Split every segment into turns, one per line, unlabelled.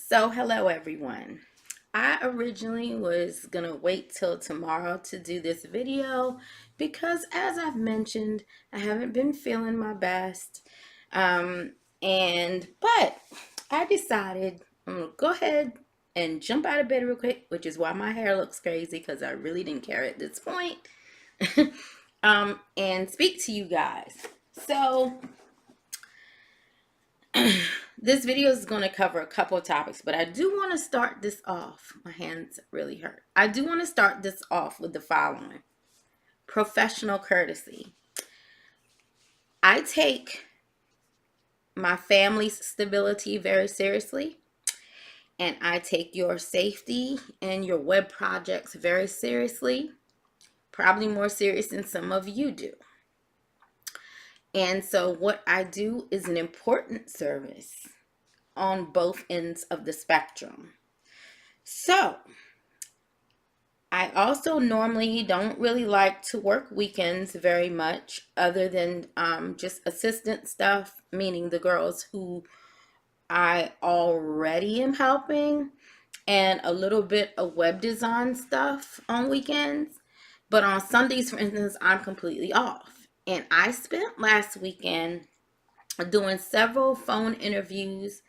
So, hello everyone. I originally was gonna wait till tomorrow to do this video because, as I've mentioned, I haven't been feeling my best. Um, but I decided I'm gonna go ahead and jump out of bed real quick, which is why my hair looks crazy because I really didn't care at this point. And speak to you guys. So, this video is going to cover a couple of topics, but I do want to start this off. My hands really hurt. I do want to start this off with the following: professional courtesy. I take my family's stability very seriously, and I take your safety and your web projects very seriously, probably more serious than some of you do. And so, what I do is an important service on both ends of the spectrum. So, I also normally don't really like to work weekends very much, other than just assistant stuff, meaning the girls who I already am helping, and a little bit of web design stuff on weekends. But on Sundays, for instance, I'm completely off. And I spent last weekend doing several phone interviews.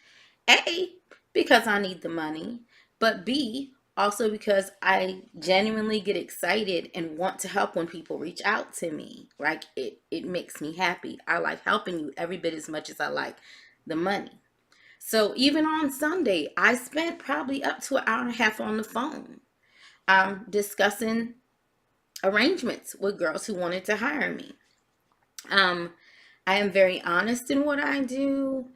A, because I need the money, but B, also because I genuinely get excited and want to help when people reach out to me. Like it makes me happy. I like helping you every bit as much as I like the money. So even on Sunday, I spent probably up to an hour and a half on the phone discussing arrangements with girls who wanted to hire me. Um, I am very honest in what I do.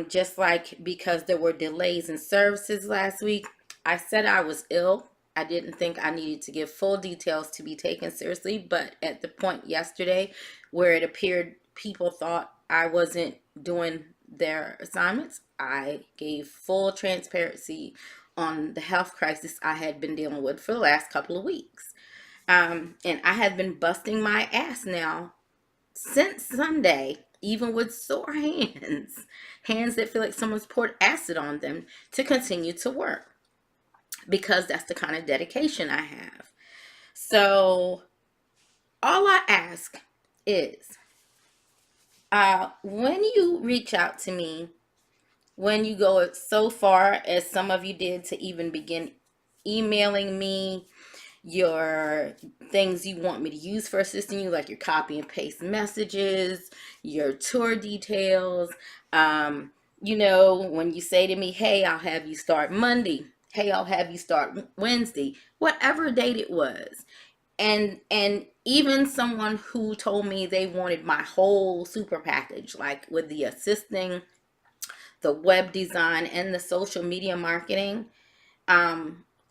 Just like because there were delays in services last week, I said I was ill. I didn't think I needed to give full details to be taken seriously, but at the point yesterday where it appeared people thought I wasn't doing their assignments, I gave full transparency on the health crisis I had been dealing with for the last couple of weeks. And I have been busting my ass now since Sunday, even with sore hands, hands that feel like someone's poured acid on them, to continue to work because that's the kind of dedication I have. So, all I ask is when you reach out to me, when you go so far as some of you did to even begin emailing me your things you want me to use for assisting you, like your copy and paste messages, your tour details. When you say to me, hey, I'll have you start Monday, hey, I'll have you start Wednesday, whatever date it was. And even someone who told me they wanted my whole super package, like with the assisting, the web design, and the social media marketing.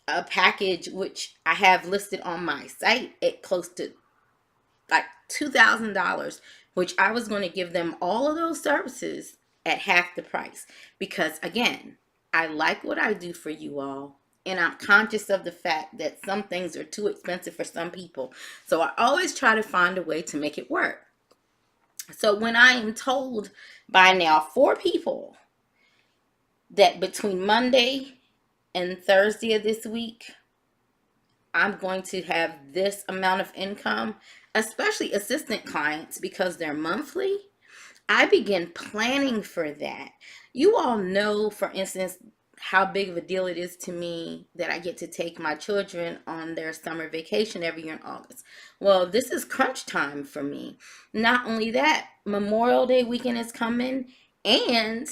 A package which I have listed on my site at close to like $2,000, which I was going to give them all of those services at half the price. Because again, I like what I do for you all, and I'm conscious of the fact that some things are too expensive for some people. So I always try to find a way to make it work. So when I am told by now 4 people that between Monday and Thursday of this week, I'm going to have this amount of income, especially assistant clients because they're monthly, I begin planning for that. You all know, for instance, how big of a deal it is to me that I get to take my children on their summer vacation every year in August. Well, this is crunch time for me. Not only that, Memorial Day weekend is coming, and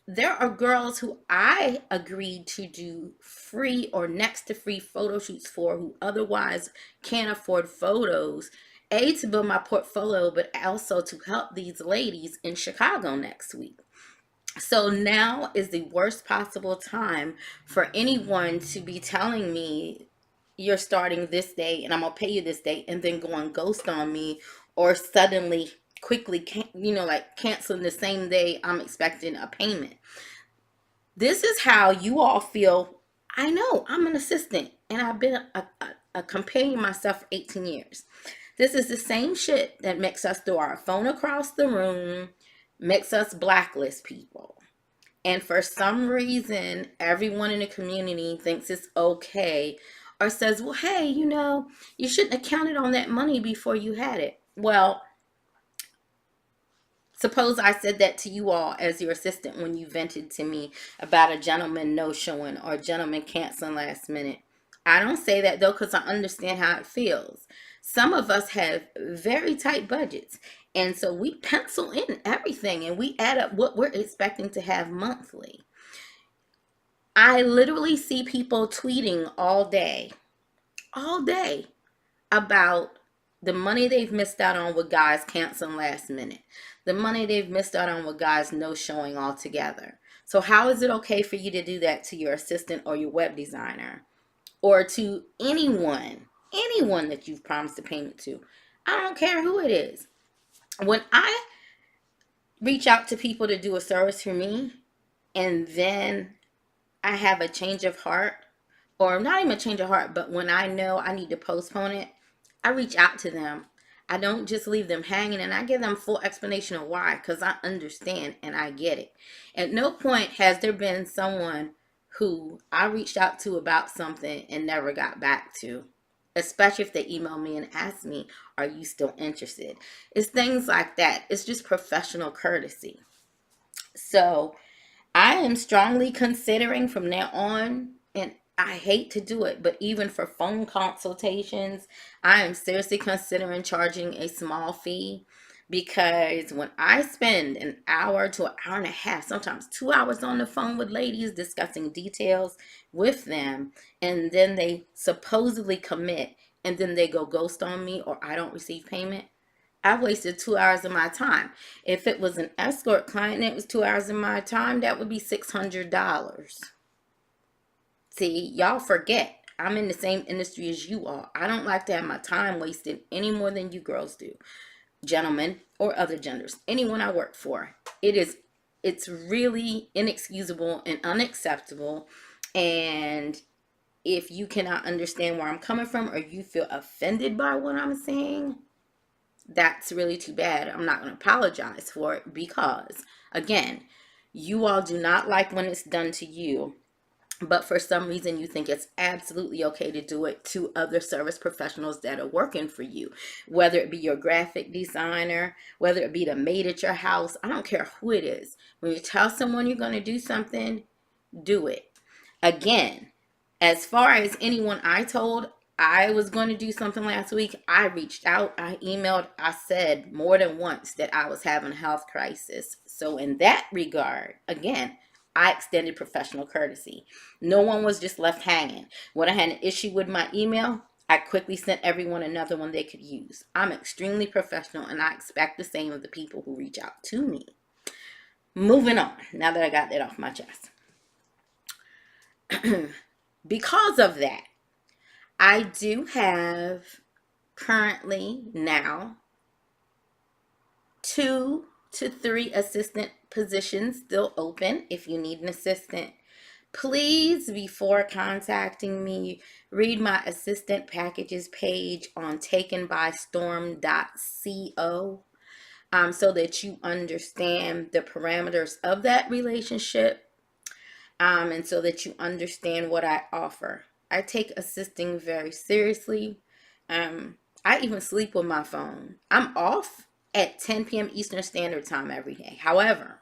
there are girls who I agreed to do free or next to free photo shoots for who otherwise can't afford photos. A, to build my portfolio, but also to help these ladies in Chicago next week. So now is the worst possible time for anyone to be telling me you're starting this day and I'm going to pay you this day, and then going ghost on me, or suddenly quickly like canceling the same day I'm expecting a payment. This is how you all feel. I know I'm an assistant and I've been a companion myself for 18 years. This is the same shit that makes us throw our phone across the room, makes us blacklist people. And for some reason, everyone in the community thinks it's okay or says, well, hey, you shouldn't have counted on that money before you had it. Well, suppose I said that to you all as your assistant when you vented to me about a gentleman no showing or a gentleman canceling last minute. I don't say that though because I understand how it feels. Some of us have very tight budgets, and so we pencil in everything and we add up what we're expecting to have monthly. I literally see people tweeting all day about the money they've missed out on with guys canceling last minute, the money they've missed out on with guys no showing altogether. So, how is it okay for you to do that to your assistant or your web designer or to anyone that you've promised a payment to? I don't care who it is. When I reach out to people to do a service for me and then I have a change of heart, or not even a change of heart, but when I know I need to postpone it, I reach out to them. I don't just leave them hanging, and I give them full explanation of why, because I understand and I get it. At no point has there been someone who I reached out to about something and never got back to, especially if they email me and ask me, are you still interested? It's things like that. It's just professional courtesy. So I am strongly considering from now on, and I hate to do it, but even for phone consultations, I am seriously considering charging a small fee because when I spend an hour to an hour and a half, sometimes 2 hours on the phone with ladies discussing details with them, and then they supposedly commit and then they go ghost on me or I don't receive payment, I wasted 2 hours of my time. If it was an escort client and it was 2 hours of my time, that would be $600. See, y'all forget. I'm in the same industry as you are. I don't like to have my time wasted any more than you girls do. Gentlemen or other genders. Anyone I work for. It's really inexcusable and unacceptable. And if you cannot understand where I'm coming from or you feel offended by what I'm saying, that's really too bad. I'm not going to apologize for it because, again, you all do not like when it's done to you, but for some reason you think it's absolutely okay to do it to other service professionals that are working for you, whether it be your graphic designer, whether it be the maid at your house. I don't care who it is. When you tell someone you're going to do something, do it. Again, as far as anyone I told I was going to do something last week, I reached out, I emailed, I said more than once that I was having a health crisis. So in that regard, again, I extended professional courtesy. No one was just left hanging. When I had an issue with my email, I quickly sent everyone another one they could use. I'm extremely professional and I expect the same of the people who reach out to me. Moving on, now that I got that off my chest. Because of that, I do have currently now 2 to 3 assistant positions still open. If you need an assistant, please, before contacting me, read my assistant packages page on takenbystorm.co, so that you understand the parameters of that relationship, and so that you understand what I offer. I take assisting very seriously. I even sleep with my phone. I'm off at 10 p.m. Eastern Standard Time every day. However,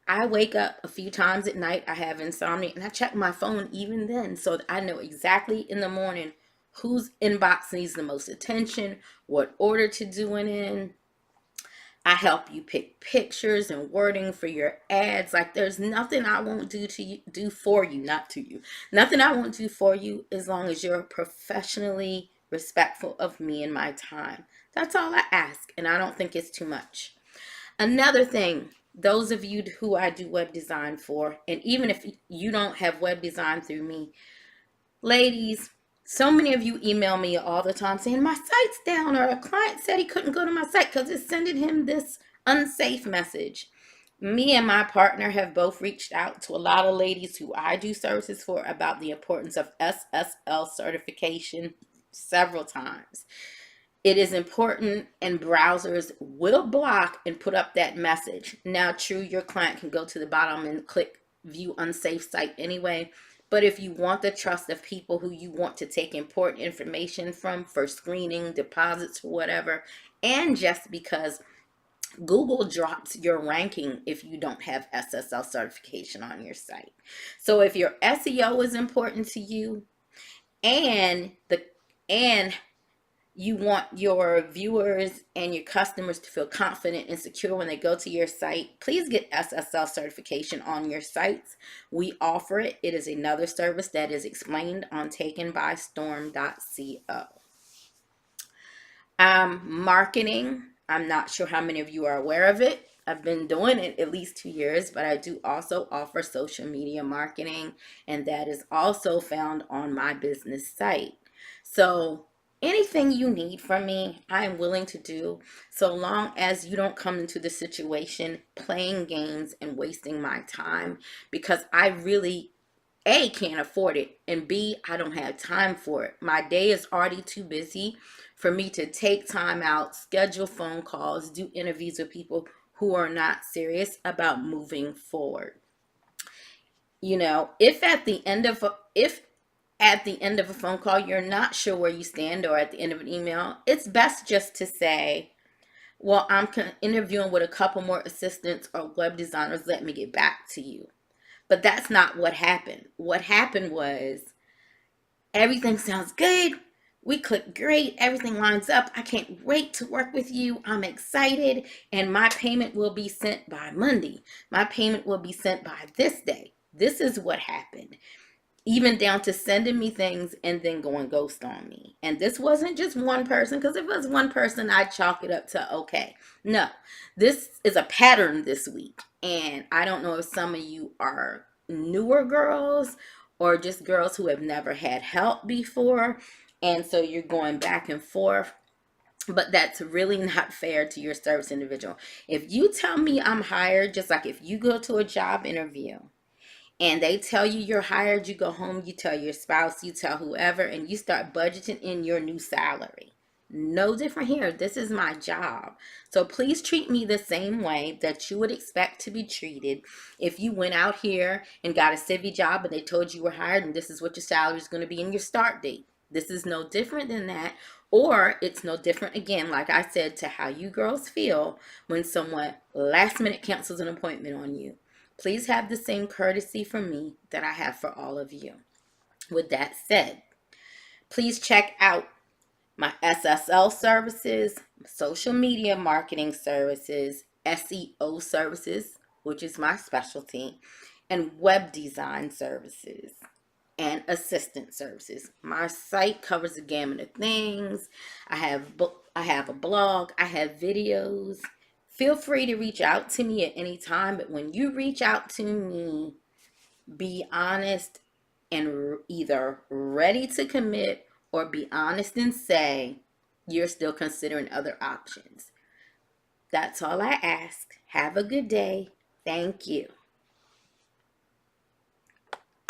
I wake up a few times at night. I have insomnia and I check my phone even then so that I know exactly in the morning whose inbox needs the most attention, what order to do it in. I help you pick pictures and wording for your ads. Like there's nothing I won't do for you, not to you. Nothing I won't do for you as long as you're professionally respectful of me and my time. That's all I ask, and I don't think it's too much. Another thing, those of you who I do web design for, and even if you don't have web design through me, ladies, so many of you email me all the time saying my site's down or a client said he couldn't go to my site because it's sending him this unsafe message. Me and my partner have both reached out to a lot of ladies who I do services for about the importance of SSL certification several times. It is important, and browsers will block and put up that message. Now, true, your client can go to the bottom and click view unsafe site anyway. But if you want the trust of people who you want to take important information from for screening, deposits, or whatever, and just because Google drops your ranking if you don't have SSL certification on your site. So if your SEO is important to you, and the and you want your viewers and your customers to feel confident and secure when they go to your site, please get SSL certification on your sites. We offer it. It is another service that is explained on takenbystorm.co. Marketing. I'm not sure how many of you are aware of it. I've been doing it at least 2 years, but I do also offer social media marketing, and that is also found on my business site. So anything you need from me, I am willing to do, so long as you don't come into the situation playing games and wasting my time, because I really A, can't afford it, and B, I don't have time for it. My day is already too busy for me to take time out, schedule phone calls, do interviews with people who are not serious about moving forward. If at the end of a phone call you're not sure where you stand, or at the end of an email, it's best just to say, well, I'm interviewing with a couple more assistants or web designers, let me get back to you. But that's not what happened. What happened was, everything sounds good. We click great. Everything lines up. I can't wait to work with you. I'm excited. And my payment will be sent by Monday. My payment will be sent by this day. This is what happened. Even down to sending me things and then going ghost on me. And this wasn't just one person, because if it was one person, I'd chalk it up to okay. No, this is a pattern this week. And I don't know if some of you are newer girls or just girls who have never had help before. And so you're going back and forth. But that's really not fair to your service individual. If you tell me I'm hired, just like if you go to a job interview and they tell you you're hired, you go home, you tell your spouse, you tell whoever, and you start budgeting in your new salary. No different here. This is my job. So please treat me the same way that you would expect to be treated if you went out here and got a civvy job and they told you were hired and this is what your salary is going to be in your start date. This is no different than that. Or it's no different, again, like I said, to how you girls feel when someone last minute cancels an appointment on you. Please have the same courtesy for me that I have for all of you. With that said, please check out my SSL services, social media marketing services, SEO services, which is my specialty, and web design services and assistant services. My site covers a gamut of things. I have a blog, I have videos. Feel free to reach out to me at any time, but when you reach out to me, be honest and either ready to commit, or be honest and say you're still considering other options. That's all I ask. Have a good day. Thank you.